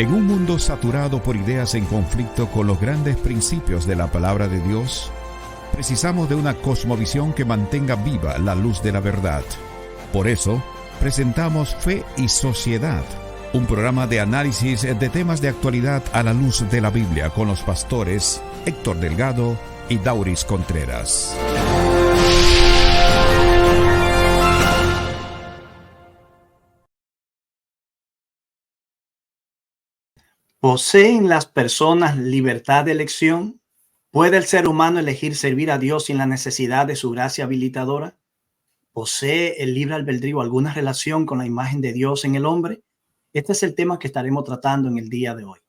En un mundo saturado por ideas en conflicto con los grandes principios de la palabra de Dios, precisamos de una cosmovisión que mantenga viva la luz de la verdad. Por eso, presentamos Fe y Sociedad, un programa de análisis de temas de actualidad a la luz de la Biblia con los pastores Héctor Delgado y Dauris Contreras. ¿Poseen las personas libertad de elección? ¿Puede el ser humano elegir servir a Dios sin la necesidad de su gracia habilitadora? ¿Posee el libre albedrío alguna relación con la imagen de Dios en el hombre? Este es el tema que estaremos tratando en el día de hoy.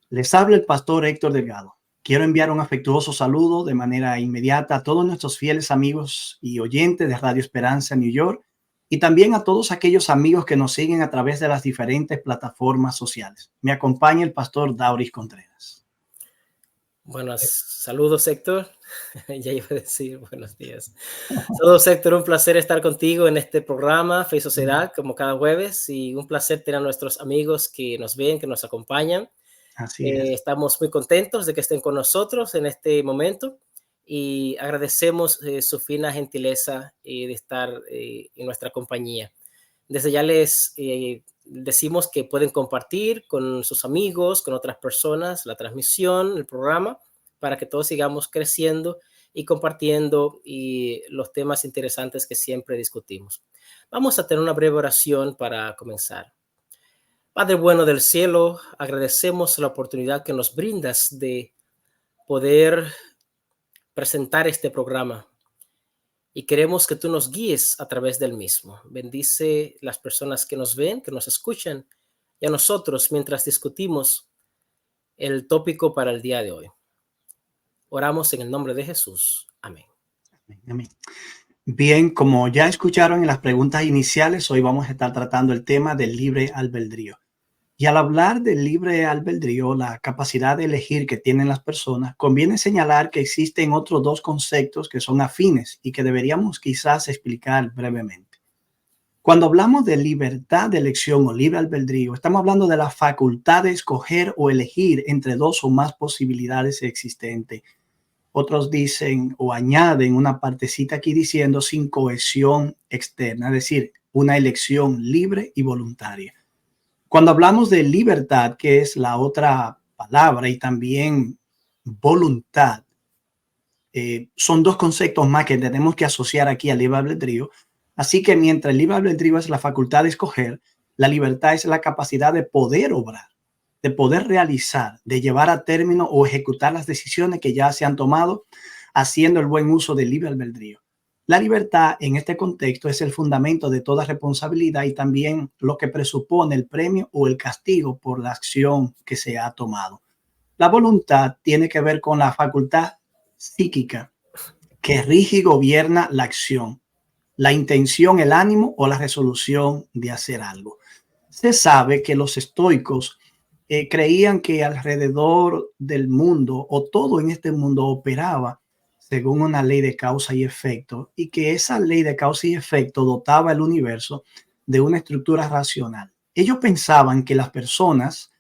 Les habla el pastor Héctor Delgado. Quiero enviar un afectuoso saludo de manera inmediata a todos nuestros fieles amigos y oyentes de Radio Esperanza New York y también a todos aquellos amigos que nos siguen a través de las diferentes plataformas sociales. Me acompaña el pastor Dauris Contreras. Buenos saludos, Héctor. Ya iba a decir buenos días. Saludos, Héctor. Un placer estar contigo en este programa Fe y Sociedad, como cada jueves, y un placer tener a nuestros amigos que nos ven, que nos acompañan. Así es. Estamos muy contentos de que estén con nosotros en este momento y agradecemos su fina gentileza de estar en nuestra compañía. Desde ya les decimos que pueden compartir con sus amigos, con otras personas, la transmisión, el programa, para que todos sigamos creciendo y compartiendo los temas interesantes que siempre discutimos. Vamos a tener una breve oración para comenzar. Padre bueno del cielo, agradecemos la oportunidad que nos brindas de poder presentar este programa y queremos que tú nos guíes a través del mismo. Bendice las personas que nos ven, que nos escuchan y a nosotros mientras discutimos el tópico para el día de hoy. Oramos en el nombre de Jesús. Amén. Amén. Bien, como ya escucharon en las preguntas iniciales, hoy vamos a estar tratando el tema del libre albedrío. Y al hablar del libre albedrío, la capacidad de elegir que tienen las personas, conviene señalar que existen otros dos conceptos que son afines y que deberíamos quizás explicar brevemente. Cuando hablamos de libertad de elección o libre albedrío, estamos hablando de la facultad de escoger o elegir entre dos o más posibilidades existentes. Otros dicen o añaden una partecita aquí diciendo sin cohesión externa, es decir, una elección libre y voluntaria. Cuando hablamos de libertad, que es la otra palabra, y también voluntad, son dos conceptos más que tenemos que asociar aquí al libre albedrío. Así que mientras el libre albedrío es la facultad de escoger, la libertad es la capacidad de poder obrar, de poder realizar, de llevar a término o ejecutar las decisiones que ya se han tomado, haciendo el buen uso del libre albedrío. La libertad en este contexto es el fundamento de toda responsabilidad y también lo que presupone el premio o el castigo por la acción que se ha tomado. La voluntad tiene que ver con la facultad psíquica que rige y gobierna la acción, la intención, el ánimo o la resolución de hacer algo. Se sabe que los estoicos creían que alrededor del mundo o todo en este mundo operaba según una ley de causa y efecto, y que esa ley de causa y efecto dotaba el universo de una estructura racional. Ellos pensaban que las personas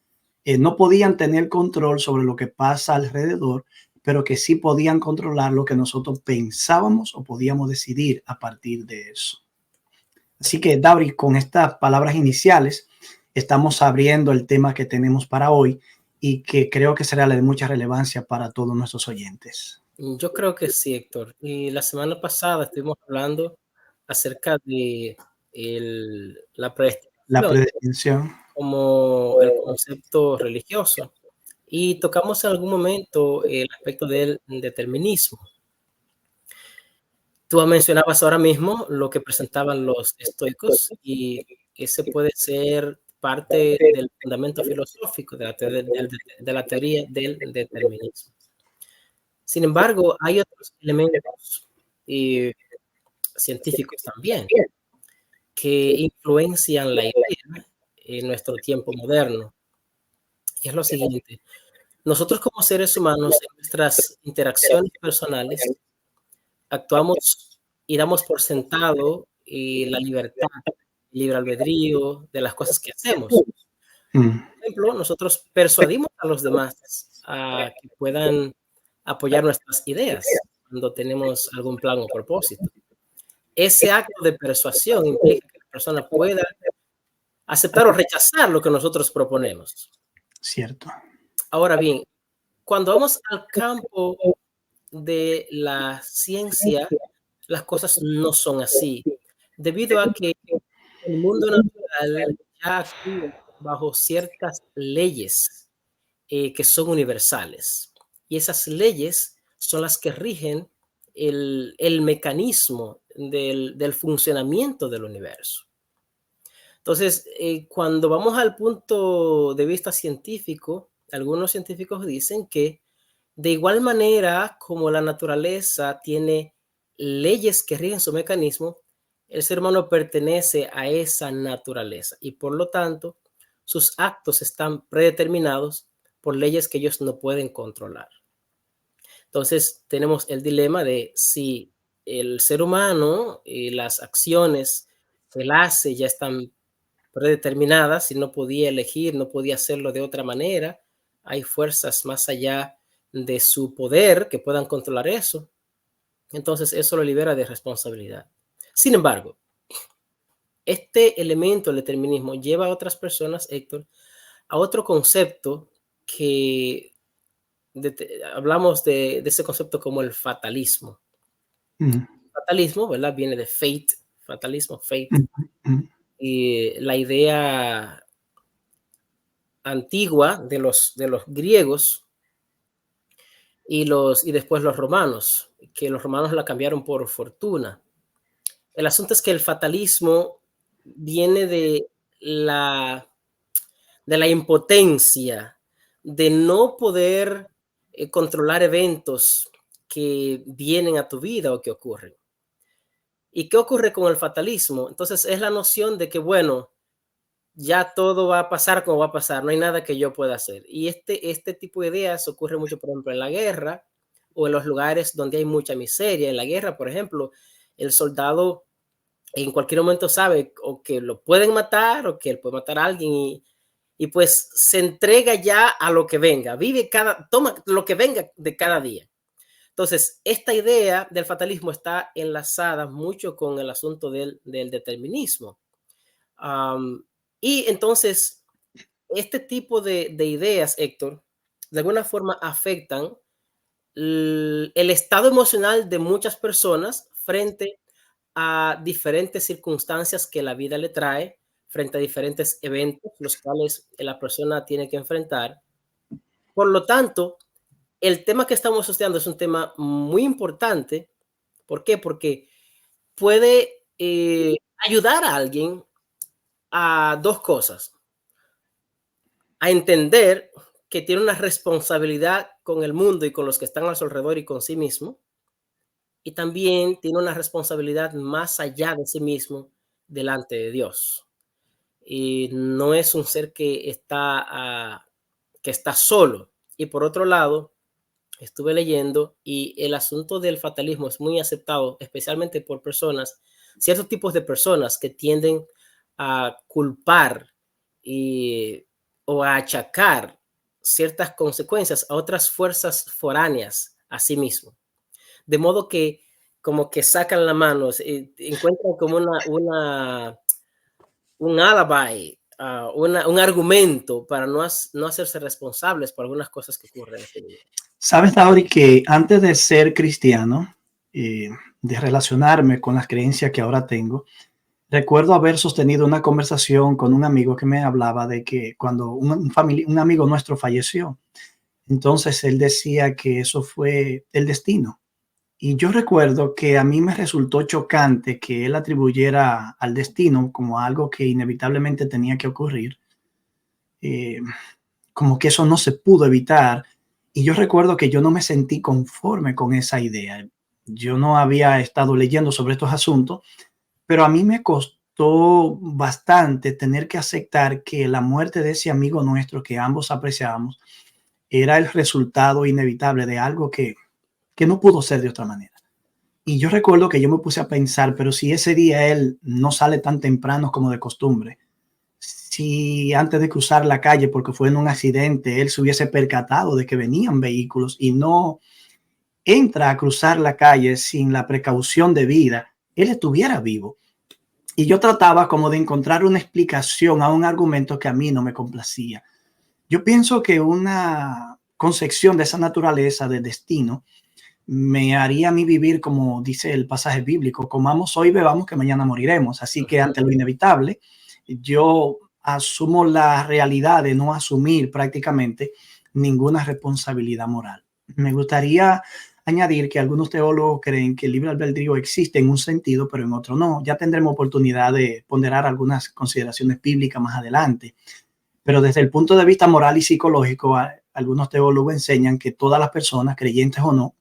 no podían tener control sobre lo que pasa alrededor, pero que sí podían controlar lo que nosotros pensábamos o podíamos decidir a partir de eso. Así que, David, con estas palabras iniciales, estamos abriendo el tema que tenemos para hoy y que creo que será de mucha relevancia para todos nuestros oyentes. Yo creo que sí, Héctor. Y la semana pasada estuvimos hablando acerca de la predestinación como el concepto religioso. Y tocamos en algún momento el aspecto del determinismo. Tú mencionabas ahora mismo lo que presentaban los estoicos y ese puede ser parte del fundamento filosófico de la teoría del determinismo. Sin embargo, hay otros elementos científicos también que influencian la idea en nuestro tiempo moderno. Y es lo siguiente. Nosotros como seres humanos, en nuestras interacciones personales, actuamos y damos por sentado la libertad, el libre albedrío de las cosas que hacemos. ejemplo, nosotros persuadimos a los demás a que puedan apoyar nuestras ideas cuando tenemos algún plan o propósito. Ese acto de persuasión implica que la persona pueda aceptar o rechazar lo que nosotros proponemos. Cierto. Ahora bien, cuando vamos al campo de la ciencia, las cosas no son así, debido a que el mundo natural ya actúa bajo ciertas leyes que son universales. Y esas leyes son las que rigen el mecanismo del funcionamiento del universo. Entonces, cuando vamos al punto de vista científico, algunos científicos dicen que de igual manera como la naturaleza tiene leyes que rigen su mecanismo, el ser humano pertenece a esa naturaleza y por lo tanto sus actos están predeterminados por leyes que ellos no pueden controlar. Entonces tenemos el dilema de si el ser humano y las acciones que él hace ya están predeterminadas, si no podía elegir, no podía hacerlo de otra manera, hay fuerzas más allá de su poder que puedan controlar eso. Entonces eso lo libera de responsabilidad. Sin embargo, este elemento del determinismo lleva a otras personas, Héctor, a otro concepto que hablamos de ese concepto como el fatalismo. Fatalismo, ¿verdad? Viene de fate, fatalismo, fate. Y la idea antigua de los griegos y después los romanos, que los romanos la cambiaron por fortuna. El asunto es que el fatalismo viene de la impotencia de no poder controlar eventos que vienen a tu vida o que ocurren. ¿Y qué ocurre con el fatalismo? Entonces es la noción de que, bueno, ya todo va a pasar como va a pasar, no hay nada que yo pueda hacer. Y este tipo de ideas ocurre mucho, por ejemplo, en la guerra o en los lugares donde hay mucha miseria. En la guerra, por ejemplo, el soldado en cualquier momento sabe o que lo pueden matar o que él puede matar a alguien y pues se entrega ya a lo que venga, toma lo que venga de cada día. Entonces, esta idea del fatalismo está enlazada mucho con el asunto del determinismo. Y entonces, este tipo de ideas, Héctor, de alguna forma afectan el estado emocional de muchas personas frente a diferentes circunstancias que la vida le trae, frente a diferentes eventos, los cuales la persona tiene que enfrentar. Por lo tanto, el tema que estamos estudiando es un tema muy importante. ¿Por qué? Porque puede ayudar a alguien a dos cosas. A entender que tiene una responsabilidad con el mundo y con los que están a su alrededor y con sí mismo. Y también tiene una responsabilidad más allá de sí mismo delante de Dios. Y no es un ser que está solo. Y por otro lado, estuve leyendo y el asunto del fatalismo es muy aceptado, especialmente por ciertos tipos de personas que tienden a culpar o a achacar ciertas consecuencias a otras fuerzas foráneas a sí mismo. De modo que como que sacan la mano, encuentran como un alibi, un argumento para no hacerse responsables por algunas cosas que ocurren en este mundo. Sabes, Dauri, que antes de ser cristiano, de relacionarme con las creencias que ahora tengo, recuerdo haber sostenido una conversación con un amigo que me hablaba de que cuando un amigo nuestro falleció, entonces él decía que eso fue el destino. Y yo recuerdo que a mí me resultó chocante que él atribuyera al destino como algo que inevitablemente tenía que ocurrir, como que eso no se pudo evitar. Y yo recuerdo que yo no me sentí conforme con esa idea. Yo no había estado leyendo sobre estos asuntos, pero a mí me costó bastante tener que aceptar que la muerte de ese amigo nuestro que ambos apreciábamos era el resultado inevitable de algo que no pudo ser de otra manera. Y yo recuerdo que yo me puse a pensar, pero si ese día él no sale tan temprano como de costumbre, si antes de cruzar la calle, porque fue en un accidente, él se hubiese percatado de que venían vehículos y no entra a cruzar la calle sin la precaución debida, él estuviera vivo. Y yo trataba como de encontrar una explicación a un argumento que a mí no me complacía. Yo pienso que una concepción de esa naturaleza de destino me haría a mí vivir como dice el pasaje bíblico: comamos hoy, bebamos, que mañana moriremos. Así que ante lo inevitable, yo asumo la realidad de no asumir prácticamente ninguna responsabilidad moral. Me gustaría añadir que algunos teólogos creen que el libre albedrío existe en un sentido, pero en otro no. Ya tendremos oportunidad de ponderar algunas consideraciones bíblicas más adelante. Pero desde el punto de vista moral y psicológico, algunos teólogos enseñan que todas las personas, creyentes o no,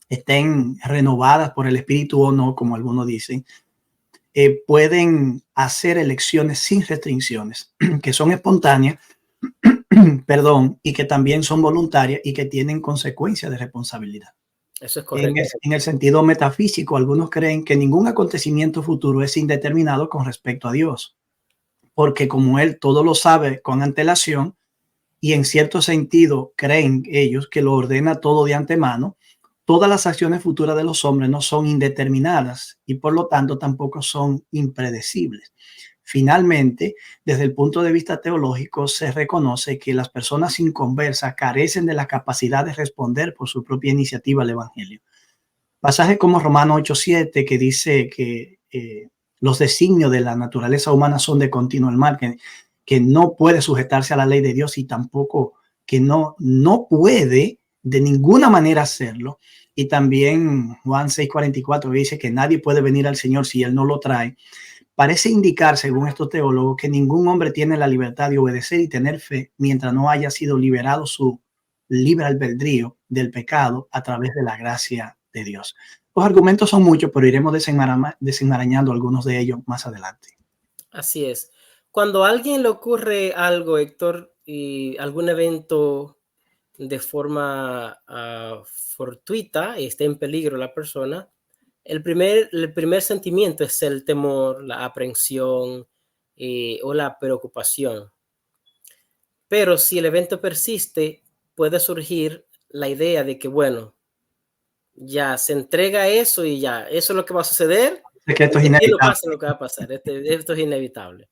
estén renovadas por el espíritu o no, como algunos dicen, pueden hacer elecciones sin restricciones, que son espontáneas, perdón, y que también son voluntarias y que tienen consecuencias de responsabilidad. Eso es correcto. En el sentido metafísico, algunos creen que ningún acontecimiento futuro es indeterminado con respecto a Dios, porque como Él todo lo sabe con antelación, y en cierto sentido creen ellos que lo ordena todo de antemano, todas las acciones futuras de los hombres no son indeterminadas y por lo tanto tampoco son impredecibles. Finalmente, desde el punto de vista teológico, se reconoce que las personas inconversas carecen de la capacidad de responder por su propia iniciativa al Evangelio. Pasajes como Romanos 8:7, que dice que los designios de la naturaleza humana son de continuo el mal, que no puede sujetarse a la ley de Dios y tampoco que no puede de ninguna manera hacerlo. Y también Juan 6:44 dice que nadie puede venir al Señor si Él no lo trae. Parece indicar, según estos teólogos, que ningún hombre tiene la libertad de obedecer y tener fe mientras no haya sido liberado su libre albedrío del pecado a través de la gracia de Dios. Los argumentos son muchos, pero iremos desenmarañando algunos de ellos más adelante. Así es. Cuando a alguien le ocurre algo, Héctor, y algún evento de forma fortuita y está en peligro la persona, el primer sentimiento es el temor, la aprensión o la preocupación. Pero si el evento persiste, puede surgir la idea de que, bueno, ya se entrega eso y ya, eso es lo que va a suceder. Es que esto es inevitable. No pasa lo que va a pasar, esto es inevitable.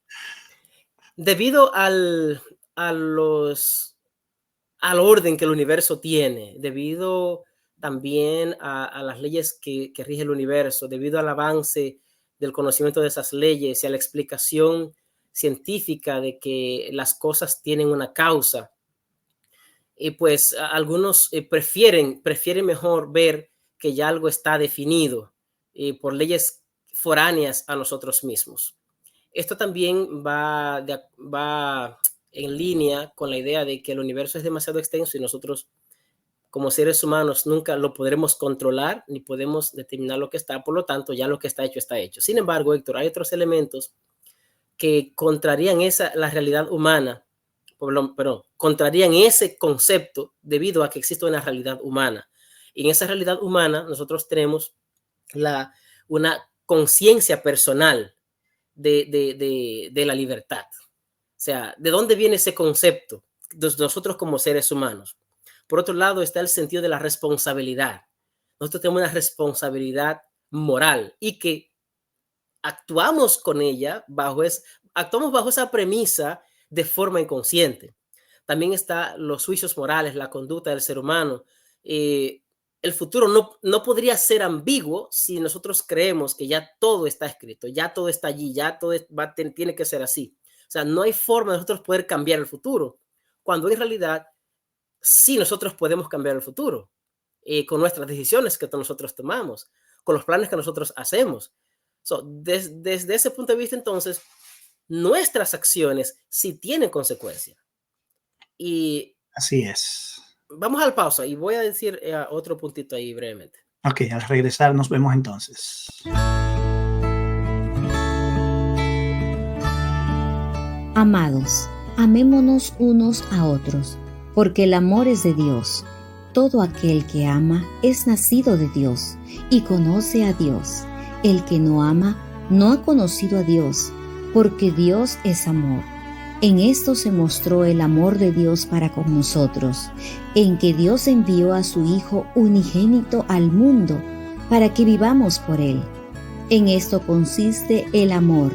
Debido al orden que el universo tiene, debido también a las leyes que rige el universo, debido al avance del conocimiento de esas leyes y a la explicación científica de que las cosas tienen una causa, y pues algunos prefieren mejor ver que ya algo está definido por leyes foráneas a nosotros mismos. Esto también va en línea con la idea de que el universo es demasiado extenso y nosotros como seres humanos nunca lo podremos controlar ni podemos determinar lo que está, por lo tanto ya lo que está hecho está hecho. Sin embargo, Héctor, hay otros elementos que contrarían la realidad humana, pero contrarían ese concepto debido a que existe una realidad humana. Y en esa realidad humana nosotros tenemos una conciencia personal de la libertad. O sea, ¿de dónde viene ese concepto de nosotros como seres humanos? Por otro lado está el sentido de la responsabilidad. Nosotros tenemos una responsabilidad moral y que actuamos con ella actuamos bajo esa premisa de forma inconsciente. También está los juicios morales, la conducta del ser humano. El futuro no podría ser ambiguo si nosotros creemos que ya todo está escrito, ya todo está allí, ya todo tiene que ser así. O sea, no hay forma de nosotros poder cambiar el futuro, cuando en realidad sí nosotros podemos cambiar el futuro con nuestras decisiones que nosotros tomamos, con los planes que nosotros hacemos. Desde ese punto de vista, entonces, nuestras acciones sí tienen consecuencias. Y así es. Vamos al pausa y voy a decir otro puntito ahí brevemente. Ok, al regresar nos vemos entonces. Amados, amémonos unos a otros, porque el amor es de Dios. Todo aquel que ama es nacido de Dios y conoce a Dios. El que no ama no ha conocido a Dios, porque Dios es amor. En esto se mostró el amor de Dios para con nosotros, en que Dios envió a su Hijo unigénito al mundo para que vivamos por Él. En esto consiste el amor,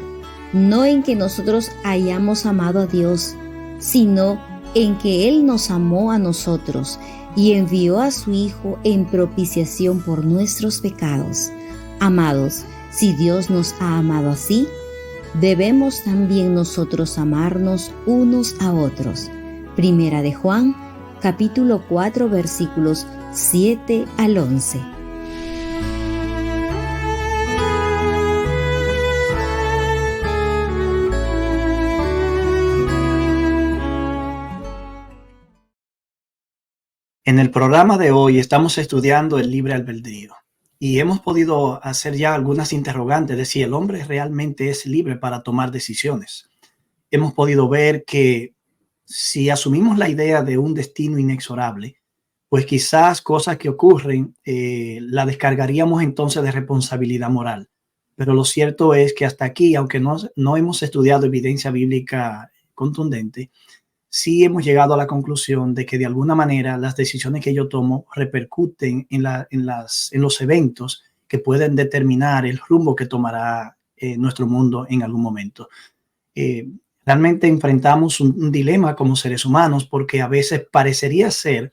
no en que nosotros hayamos amado a Dios, sino en que Él nos amó a nosotros y envió a su Hijo en propiciación por nuestros pecados. Amados, si Dios nos ha amado así, debemos también nosotros amarnos unos a otros. Primera de Juan, capítulo 4, versículos 7 al 11. En el programa de hoy estamos estudiando el libre albedrío y hemos podido hacer ya algunas interrogantes de si el hombre realmente es libre para tomar decisiones. Hemos podido ver que si asumimos la idea de un destino inexorable, pues quizás cosas que ocurren la descargaríamos entonces de responsabilidad moral. Pero lo cierto es que hasta aquí, aunque no hemos estudiado evidencia bíblica contundente, sí hemos llegado a la conclusión de que de alguna manera las decisiones que yo tomo repercuten en los eventos que pueden determinar el rumbo que tomará nuestro mundo en algún momento. Realmente enfrentamos un dilema como seres humanos porque a veces parecería ser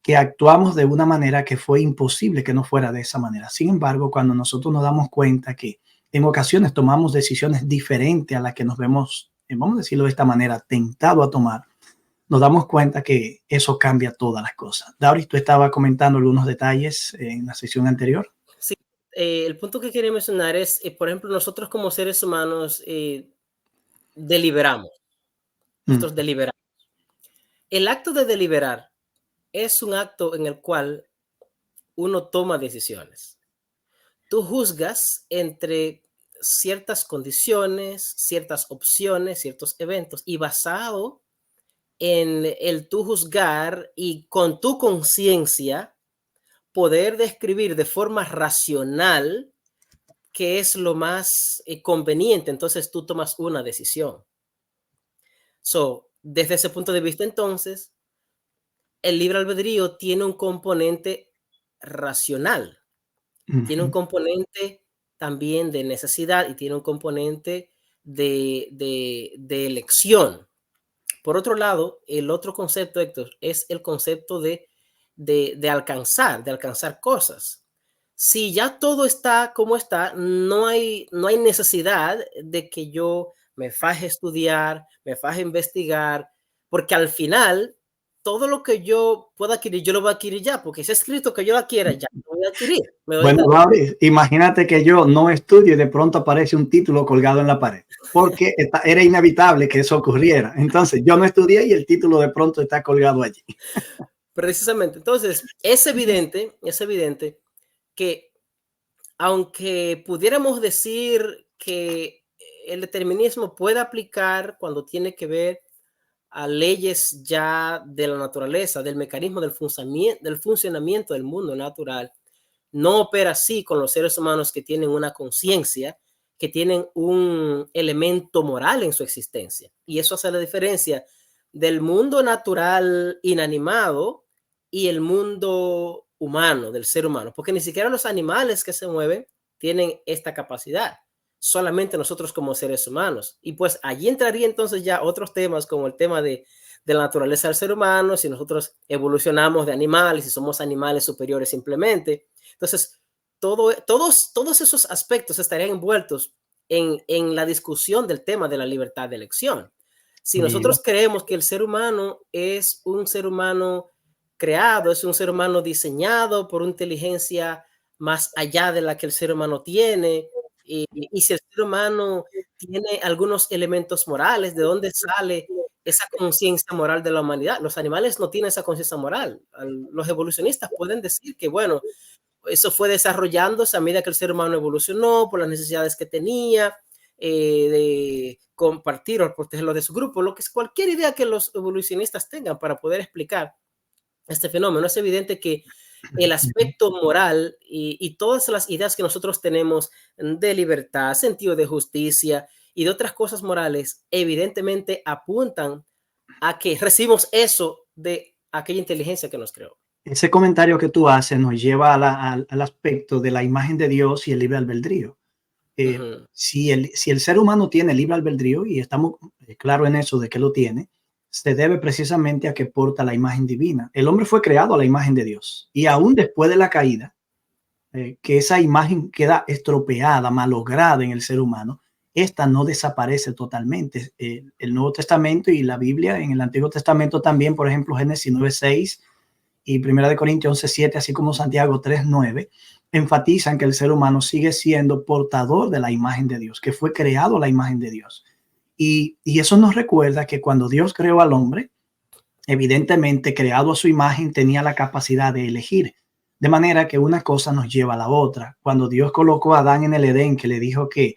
que actuamos de una manera que fue imposible que no fuera de esa manera. Sin embargo, cuando nosotros nos damos cuenta que en ocasiones tomamos decisiones diferentes a las que nos vemos, vamos a decirlo de esta manera, tentado a tomar, nos damos cuenta que eso cambia todas las cosas. Dauris, tú estabas comentando algunos detalles en la sesión anterior. Sí, el punto que quería mencionar es, por ejemplo, nosotros como seres humanos deliberamos. Nosotros deliberamos. El acto de deliberar es un acto en el cual uno toma decisiones. Tú juzgas entre ciertas condiciones, ciertas opciones, ciertos eventos, y basado en el tú juzgar y con tu conciencia poder describir de forma racional qué es lo más conveniente, entonces tú tomas una decisión. Desde ese punto de vista, entonces, el libre albedrío tiene un componente racional, tiene un componente también de necesidad y tiene un componente de elección. Por otro lado, el otro concepto, Héctor, es el concepto de alcanzar cosas. Si ya todo está como está, no hay necesidad de que yo me faje a estudiar, me faje a investigar, porque al final todo lo que yo pueda adquirir, yo lo voy a adquirir ya, porque si es escrito que yo la quiera, ya lo voy a adquirir. Bueno, Lauris, imagínate que yo no estudio y de pronto aparece un título colgado en la pared, porque era inevitable que eso ocurriera. Entonces, yo no estudié y el título de pronto está colgado allí. Precisamente. Entonces, es evidente que aunque pudiéramos decir que el determinismo puede aplicar cuando tiene que ver a leyes ya de la naturaleza, del mecanismo del funcionamiento del mundo natural, no opera así con los seres humanos que tienen una conciencia, que tienen un elemento moral en su existencia. Y eso hace la diferencia del mundo natural inanimado y el mundo humano, del ser humano, porque ni siquiera los animales que se mueven tienen esta capacidad, solamente nosotros como seres humanos. Y pues allí entraría entonces ya otros temas como el tema de la naturaleza del ser humano, si nosotros evolucionamos de animales, si somos animales superiores simplemente. Entonces, todos esos aspectos estarían envueltos en la discusión del tema de la libertad de elección. Si nosotros creemos que el ser humano es un ser humano creado, es un ser humano diseñado por una inteligencia más allá de la que el ser humano tiene, y si el ser humano tiene algunos elementos morales, ¿de dónde sale esa conciencia moral de la humanidad? Los animales no tienen esa conciencia moral. Los evolucionistas pueden decir que, bueno, eso fue desarrollándose a medida que el ser humano evolucionó por las necesidades que tenía de compartir o protegerlo de su grupo, lo que es cualquier idea que los evolucionistas tengan para poder explicar este fenómeno. Es evidente que el aspecto moral y todas las ideas que nosotros tenemos de libertad, sentido de justicia y de otras cosas morales, evidentemente apuntan a que recibimos eso de aquella inteligencia que nos creó. Ese comentario que tú haces nos lleva al aspecto de la imagen de Dios y el libre albedrío. Si el ser humano tiene libre albedrío, y estamos claros en eso de que lo tiene, se debe precisamente a que porta la imagen divina. El hombre fue creado a la imagen de Dios, y aún después de la caída, que esa imagen queda estropeada, malograda en el ser humano, esta no desaparece totalmente. El Nuevo Testamento y la Biblia en el Antiguo Testamento también, por ejemplo, Génesis 9:6 y Primera de Corintios 11:7, así como Santiago 3:9, enfatizan que el ser humano sigue siendo portador de la imagen de Dios, que fue creado a la imagen de Dios. Y eso nos recuerda que cuando Dios creó al hombre, evidentemente creado a su imagen, tenía la capacidad de elegir. De manera que una cosa nos lleva a la otra. Cuando Dios colocó a Adán en el Edén, que le dijo que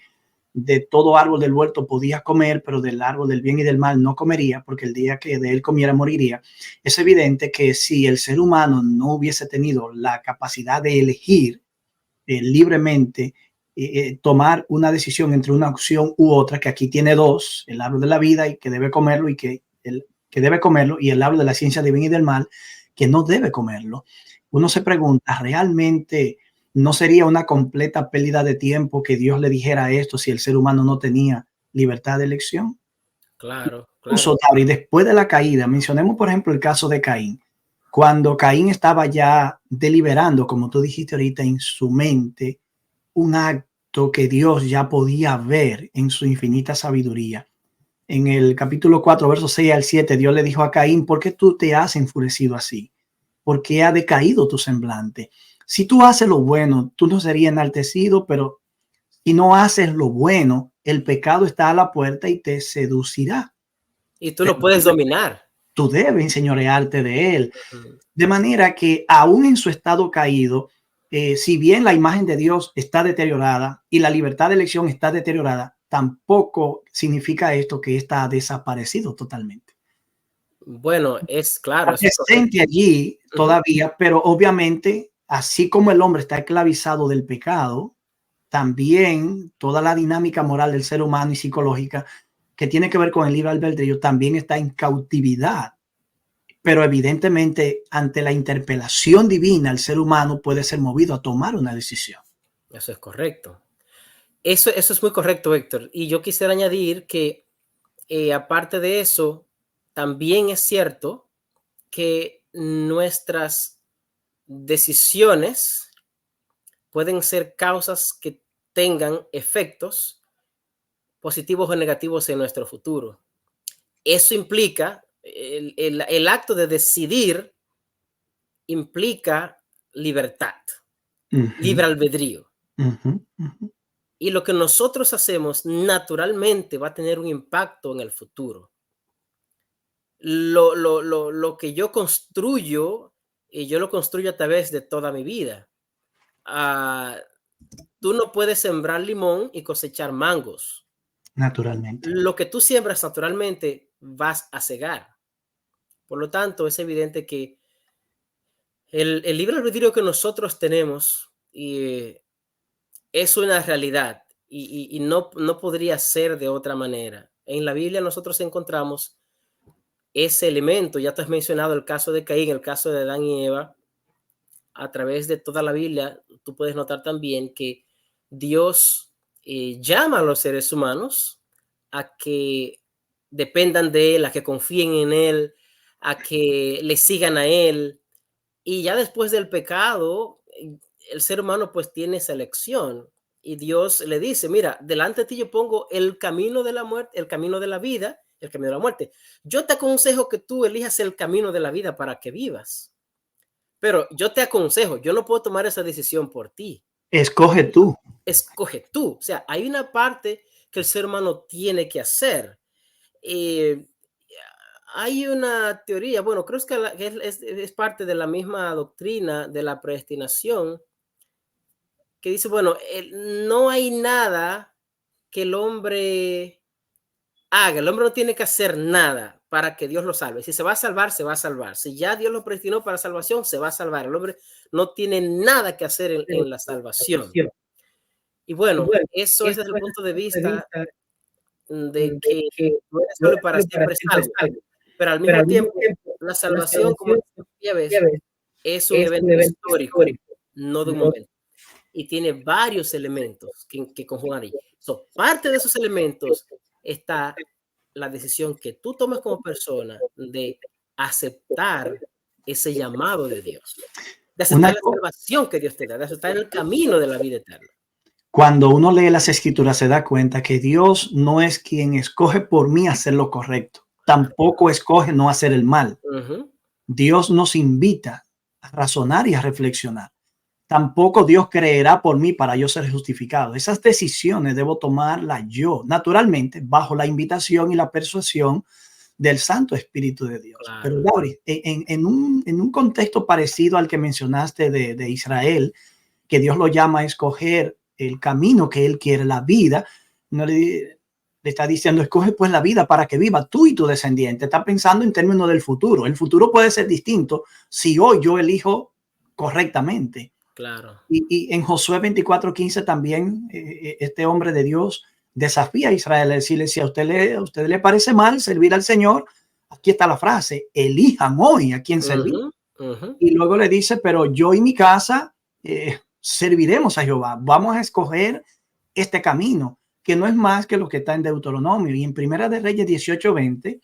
de todo árbol del huerto podía comer, pero del árbol del bien y del mal no comería, porque el día que de él comiera moriría, es evidente que si el ser humano no hubiese tenido la capacidad de elegir libremente, tomar una decisión entre una opción u otra, que aquí tiene dos, el árbol de la vida y que debe comerlo, y que debe comerlo, y el árbol de la ciencia del bien y del mal, que no debe comerlo. Uno se pregunta, ¿realmente no sería una completa pérdida de tiempo que Dios le dijera esto si el ser humano no tenía libertad de elección? Claro, Incluso, y después de la caída, mencionemos por ejemplo el caso de Caín. Cuando Caín estaba ya deliberando, como tú dijiste ahorita, en su mente, un acto que Dios ya podía ver en su infinita sabiduría. En el capítulo 4, versos 6 al 7, Dios le dijo a Caín, ¿por qué tú te has enfurecido así? ¿Por qué ha decaído tu semblante? Si tú haces lo bueno, tú no serías enaltecido, pero si no haces lo bueno, el pecado está a la puerta y te seducirá. Y tú lo puedes dominar. Tú debes enseñorearte de él. De manera que aún en su estado caído, si bien la imagen de Dios está deteriorada y la libertad de elección está deteriorada, tampoco significa esto que está desaparecido totalmente. Bueno, es claro. Está presente allí todavía, pero obviamente, así como el hombre está esclavizado del pecado, también toda la dinámica moral del ser humano y psicológica que tiene que ver con el libre albedrío también está en cautividad. Pero evidentemente, ante la interpelación divina, el ser humano puede ser movido a tomar una decisión. Eso es correcto. Eso es muy correcto, Héctor. Y yo quisiera añadir que, aparte de eso, también es cierto que nuestras decisiones pueden ser causas que tengan efectos positivos o negativos en nuestro futuro. Eso implica, el acto de decidir implica libertad, libre albedrío. Y lo que nosotros hacemos naturalmente va a tener un impacto en el futuro. Lo que yo construyo, y yo lo construyo a través de toda mi vida. Tú no puedes sembrar limón y cosechar mangos. Naturalmente. Lo que tú siembras naturalmente vas a cegar. Por lo tanto, es evidente que el libre albedrío que nosotros tenemos es una realidad y no podría ser de otra manera. En la Biblia nosotros encontramos ese elemento. Ya te has mencionado el caso de Caín, el caso de Adán y Eva. A través de toda la Biblia, tú puedes notar también que Dios llama a los seres humanos a que dependan de él, a que confíen en él, a que le sigan a él. Y ya después del pecado, el ser humano pues tiene esa elección. Y Dios le dice, mira, delante de ti yo pongo el camino de la muerte, el camino de la vida, el camino de la muerte. Yo te aconsejo que tú elijas el camino de la vida para que vivas. Pero yo te aconsejo, yo no puedo tomar esa decisión por ti. Escoge tú. Escoge tú. O sea, hay una parte que el ser humano tiene que hacer. Hay una teoría, bueno, creo que es parte de la misma doctrina de la predestinación, que dice, bueno, no hay nada que el hombre haga. El hombre no tiene que hacer nada para que Dios lo salve. Si se va a salvar, se va a salvar. Si ya Dios lo predestinó para salvación, se va a salvar. El hombre no tiene nada que hacer en la salvación. Y bueno, eso es desde el punto de vista de que tú eres salvo y para siempre salvo, pero al mismo tiempo la salvación, como ya ves, es un evento histórico, no de un momento, y tiene varios elementos que conjugan ahí. So, parte de esos elementos está la decisión que tú tomes como persona de aceptar ese llamado de Dios, de aceptar la salvación que Dios te da, de aceptar el camino de la vida eterna. Cuando uno lee las escrituras se da cuenta que Dios no es quien escoge por mí hacer lo correcto, tampoco escoge no hacer el mal. Dios nos invita a razonar y a reflexionar. Tampoco Dios creerá por mí para yo ser justificado. Esas decisiones debo tomarlas yo, naturalmente, bajo la invitación y la persuasión del Santo Espíritu de Dios. Claro. Pero, Lauri, en un contexto parecido al que mencionaste de Israel, que Dios lo llama a escoger el camino que Él quiere, la vida, no le está diciendo, escoge pues la vida para que viva tú y tu descendiente. Está pensando en términos del futuro. El futuro puede ser distinto si hoy yo elijo correctamente. Claro. Y en Josué 24:15 también este hombre de Dios desafía a Israel a decirle, si a usted le parece mal servir al Señor, aquí está la frase, elijan hoy a quién servir. Y luego le dice, pero yo y mi casa serviremos a Jehová. Vamos a escoger este camino, que no es más que lo que está en Deuteronomio. Y en Primera de Reyes 18:20,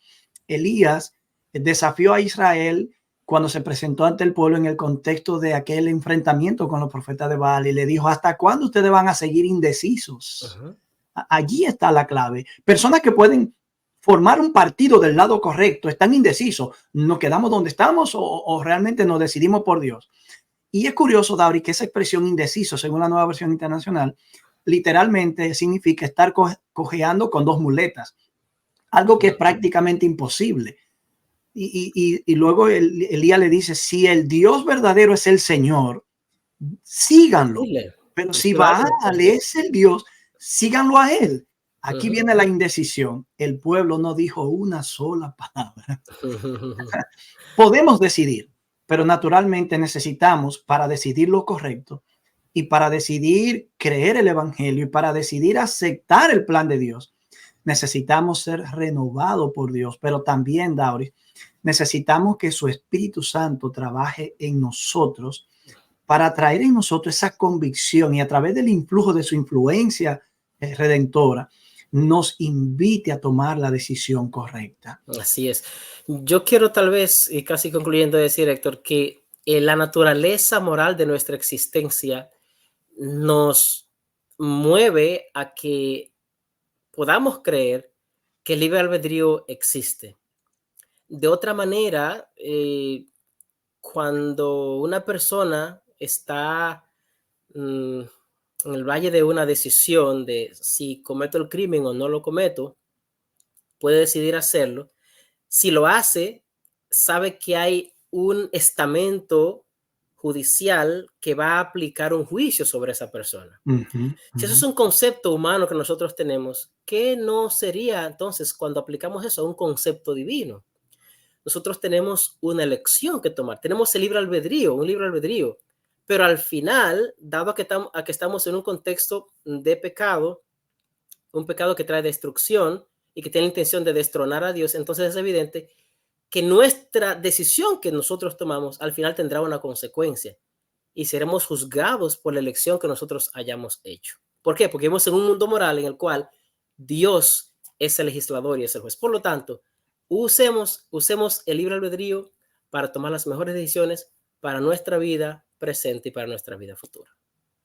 Elías desafió a Israel cuando se presentó ante el pueblo en el contexto de aquel enfrentamiento con los profetas de Baal y le dijo, ¿hasta cuándo ustedes van a seguir indecisos? Allí está la clave. Personas que pueden formar un partido del lado correcto están indecisos. ¿Nos quedamos donde estamos o realmente nos decidimos por Dios? Y es curioso, Dauri, que esa expresión indeciso, según la Nueva Versión Internacional, literalmente significa estar cojeando con dos muletas, algo que es prácticamente imposible. Y luego Elías le dice, si el Dios verdadero es el Señor, síganlo. Pero si Baal es el Dios, síganlo a él. Aquí viene la indecisión. El pueblo no dijo una sola palabra. Podemos decidir, pero naturalmente necesitamos, para decidir lo correcto y para decidir creer el evangelio y para decidir aceptar el plan de Dios, necesitamos ser renovados por Dios, pero también, Dauri, necesitamos que su Espíritu Santo trabaje en nosotros para traer en nosotros esa convicción y a través del influjo de su influencia redentora nos invite a tomar la decisión correcta. Así es. Yo quiero tal vez, y casi concluyendo, decir, Héctor, que la naturaleza moral de nuestra existencia nos mueve a que podamos creer que el libre albedrío existe. De otra manera, cuando una persona está en el valle de una decisión de si cometo el crimen o no lo cometo, puede decidir hacerlo. Si lo hace, sabe que hay un estamento judicial que va a aplicar un juicio sobre esa persona. Si eso es un concepto humano que nosotros tenemos, ¿qué no sería entonces cuando aplicamos eso a un concepto divino? Nosotros tenemos una elección que tomar, tenemos el libre albedrío, un libre albedrío, pero al final, dado a que estamos en un contexto de pecado, un pecado que trae destrucción y que tiene la intención de destronar a Dios, entonces es evidente que nuestra decisión que nosotros tomamos al final tendrá una consecuencia y seremos juzgados por la elección que nosotros hayamos hecho. ¿Por qué? Porque vivimos en un mundo moral en el cual Dios es el legislador y es el juez. Por lo tanto, usemos el libre albedrío para tomar las mejores decisiones para nuestra vida presente y para nuestra vida futura.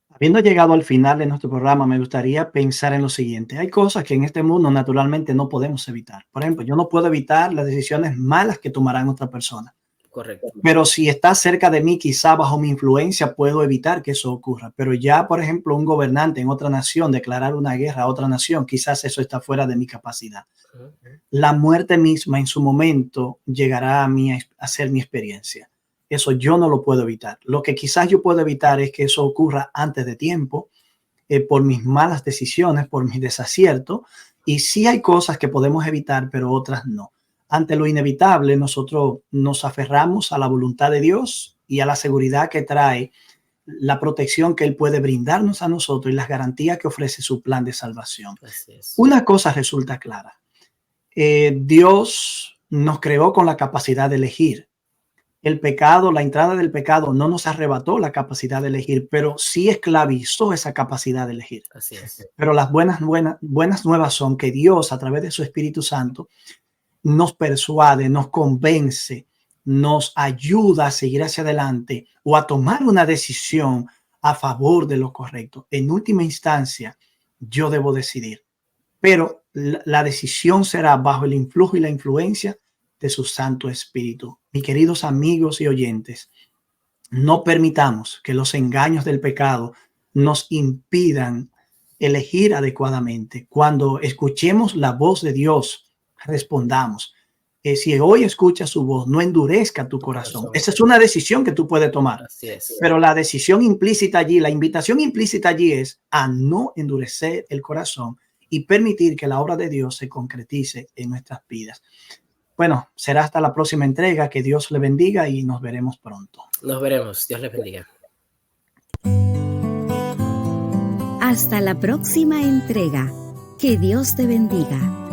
Habiendo llegado al final de nuestro programa, me gustaría pensar en lo siguiente. Hay cosas que en este mundo naturalmente no podemos evitar. Por ejemplo, yo no puedo evitar las decisiones malas que tomarán otra persona. Correcto. Pero si está cerca de mí, quizá bajo mi influencia, puedo evitar que eso ocurra. Pero ya, por ejemplo, un gobernante en otra nación, declarar una guerra a otra nación, quizás eso está fuera de mi capacidad. La muerte misma en su momento llegará a mí a ser mi experiencia. Eso yo no lo puedo evitar. Lo que quizás yo puedo evitar es que eso ocurra antes de tiempo, por mis malas decisiones, por mis desaciertos. Y sí hay cosas que podemos evitar, pero otras no. Ante lo inevitable, nosotros nos aferramos a la voluntad de Dios y a la seguridad que trae la protección que Él puede brindarnos a nosotros y las garantías que ofrece su plan de salvación. Así es. Una cosa resulta clara. Dios nos creó con la capacidad de elegir. El pecado, la entrada del pecado no nos arrebató la capacidad de elegir, pero sí esclavizó esa capacidad de elegir. Así es. Pero las buenas nuevas son que Dios, a través de su Espíritu Santo, nos persuade, nos convence, nos ayuda a seguir hacia adelante o a tomar una decisión a favor de lo correcto. En última instancia, yo debo decidir, pero la decisión será bajo el influjo y la influencia de su Santo Espíritu. Mis queridos amigos y oyentes, no permitamos que los engaños del pecado nos impidan elegir adecuadamente. Cuando escuchemos la voz de Dios, respondamos. Si hoy escuchas su voz, no endurezca tu corazón. Esa es una decisión que tú puedes tomar. Así es. Pero la decisión implícita allí, la invitación implícita allí es a no endurecer el corazón y permitir que la obra de Dios se concretice en nuestras vidas. Bueno, será hasta la próxima entrega. Que Dios le bendiga y nos veremos pronto. Nos veremos. Dios les bendiga. Hasta la próxima entrega. Que Dios te bendiga.